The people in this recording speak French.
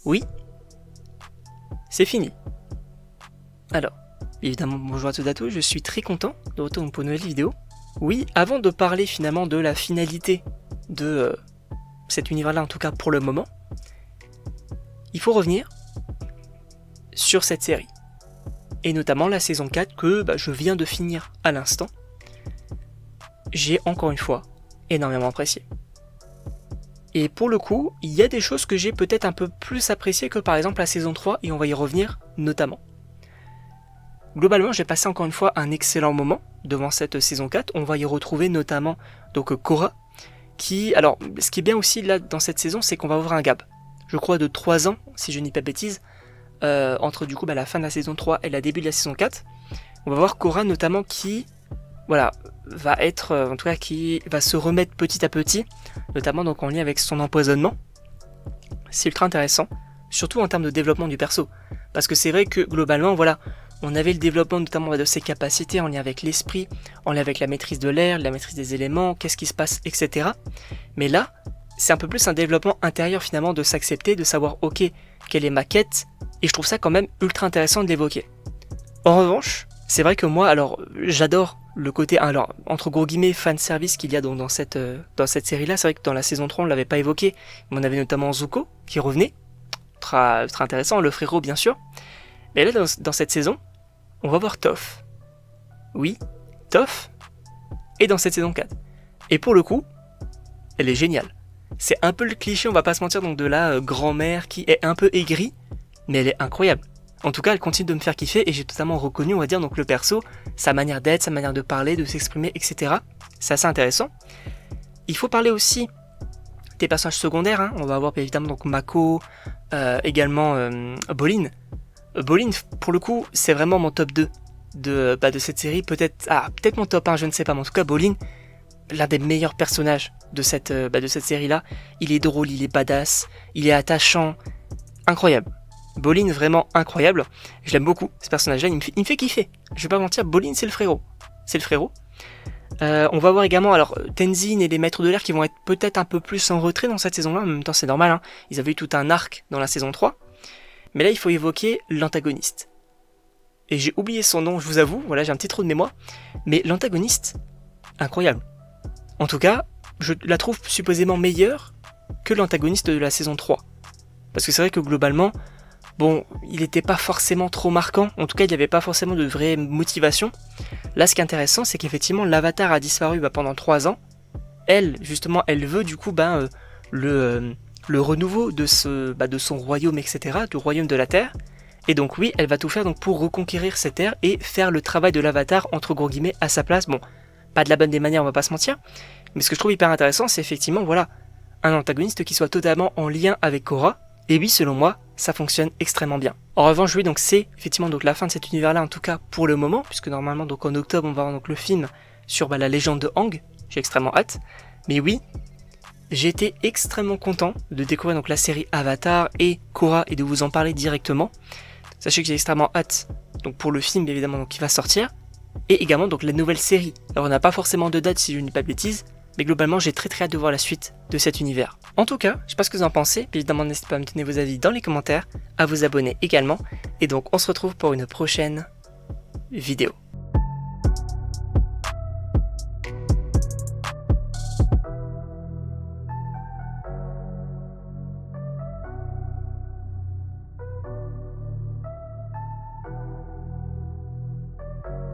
Oui, c'est fini. Alors, évidemment, bonjour à toutes et à tous, je suis très content de retourner pour une nouvelle vidéo. Oui, avant de parler finalement de la finalité de cet univers-là, en tout cas pour le moment, il faut revenir sur cette série. Et notamment la saison 4 que je viens de finir à l'instant. J'ai encore une fois énormément apprécié. Et pour le coup, il y a des choses que j'ai peut-être un peu plus appréciées que par exemple la saison 3, et on va y revenir notamment. Globalement, j'ai passé encore une fois un excellent moment devant cette saison 4. On va y retrouver notamment donc Korra, qui... Alors, ce qui est bien aussi là dans cette saison, c'est qu'on va avoir un gap. Je crois de 3 ans, si je ne dis pas de bêtises, entre du coup la fin de la saison 3 et le début de la saison 4. On va voir Korra notamment qui... Voilà, va être, en tout cas qui va se remettre petit à petit, notamment donc en lien avec son empoisonnement. C'est ultra intéressant, surtout en termes de développement du perso. Parce que c'est vrai que globalement, voilà, on avait le développement notamment de ses capacités en lien avec l'esprit, en lien avec la maîtrise de l'air, la maîtrise des éléments, qu'est-ce qui se passe, etc. Mais là, c'est un peu plus un développement intérieur finalement de s'accepter, de savoir ok, quelle est ma quête, et je trouve ça quand même ultra intéressant de l'évoquer. En revanche, c'est vrai que moi, alors, j'adore le côté, alors, entre gros guillemets, fanservice qu'il y a donc dans cette série-là. C'est vrai que dans la saison 3, on ne l'avait pas évoqué. On avait notamment Zuko qui revenait. Très, très intéressant, le frérot, bien sûr. Mais là, dans cette saison, on va voir Toph. Oui, Toph est dans cette saison 4. Et pour le coup, elle est géniale. C'est un peu le cliché, on va pas se mentir, donc de la grand-mère qui est un peu aigrie, mais elle est incroyable. En tout cas, elle continue de me faire kiffer et j'ai totalement reconnu, on va dire, donc le perso, sa manière d'être, sa manière de parler, de s'exprimer, etc. C'est assez intéressant. Il faut parler aussi des personnages secondaires, hein. On va avoir évidemment donc Mako, également Bolin. Bolin, pour le coup, c'est vraiment mon top 2 de cette série. Peut-être mon top 1, je ne sais pas, mais en tout cas, Bolin, l'un des meilleurs personnages de cette série-là. Il est drôle, il est badass, il est attachant, incroyable. Bolin, vraiment incroyable. Je l'aime beaucoup, ce personnage-là, il me fait kiffer. Je vais pas mentir, Bolin, c'est le frérot. C'est le frérot. On va voir également alors Tenzin et les maîtres de l'air qui vont être peut-être un peu plus en retrait dans cette saison-là. En même temps, c'est normal, hein. Ils avaient eu tout un arc dans la saison 3. Mais là, il faut évoquer l'antagoniste. Et j'ai oublié son nom, je vous avoue. Voilà, j'ai un petit trou de mémoire. Mais l'antagoniste, incroyable. En tout cas, je la trouve supposément meilleure que l'antagoniste de la saison 3. Parce que c'est vrai que globalement... Bon, il n'était pas forcément trop marquant, en tout cas il n'y avait pas forcément de vraie motivation. Là ce qui est intéressant c'est qu'effectivement l'avatar a disparu pendant 3 ans. Elle, justement, elle veut du coup le renouveau de son royaume, etc., du royaume de la Terre. Et donc oui, elle va tout faire donc, pour reconquérir cette terre et faire le travail de l'avatar, entre gros guillemets, à sa place. Bon, pas de la bonne des manières, on va pas se mentir. Mais ce que je trouve hyper intéressant, c'est effectivement, voilà, un antagoniste qui soit totalement en lien avec Korra. Et oui, selon moi, ça fonctionne extrêmement bien. En revanche, oui, donc c'est effectivement donc la fin de cet univers-là, en tout cas pour le moment, puisque normalement donc en octobre on va avoir donc le film sur la légende de Aang. J'ai extrêmement hâte. Mais oui, j'ai été extrêmement content de découvrir donc la série Avatar et Korra et de vous en parler directement. Sachez que j'ai extrêmement hâte donc pour le film évidemment donc qui va sortir et également donc la nouvelle série. Alors on n'a pas forcément de date si je ne dis pas de bêtises. Mais globalement, j'ai très hâte de voir la suite de cet univers. En tout cas, je sais pas ce que vous en pensez, puis évidemment n'hésitez pas à me donner vos avis dans les commentaires, à vous abonner également, et donc on se retrouve pour une prochaine vidéo.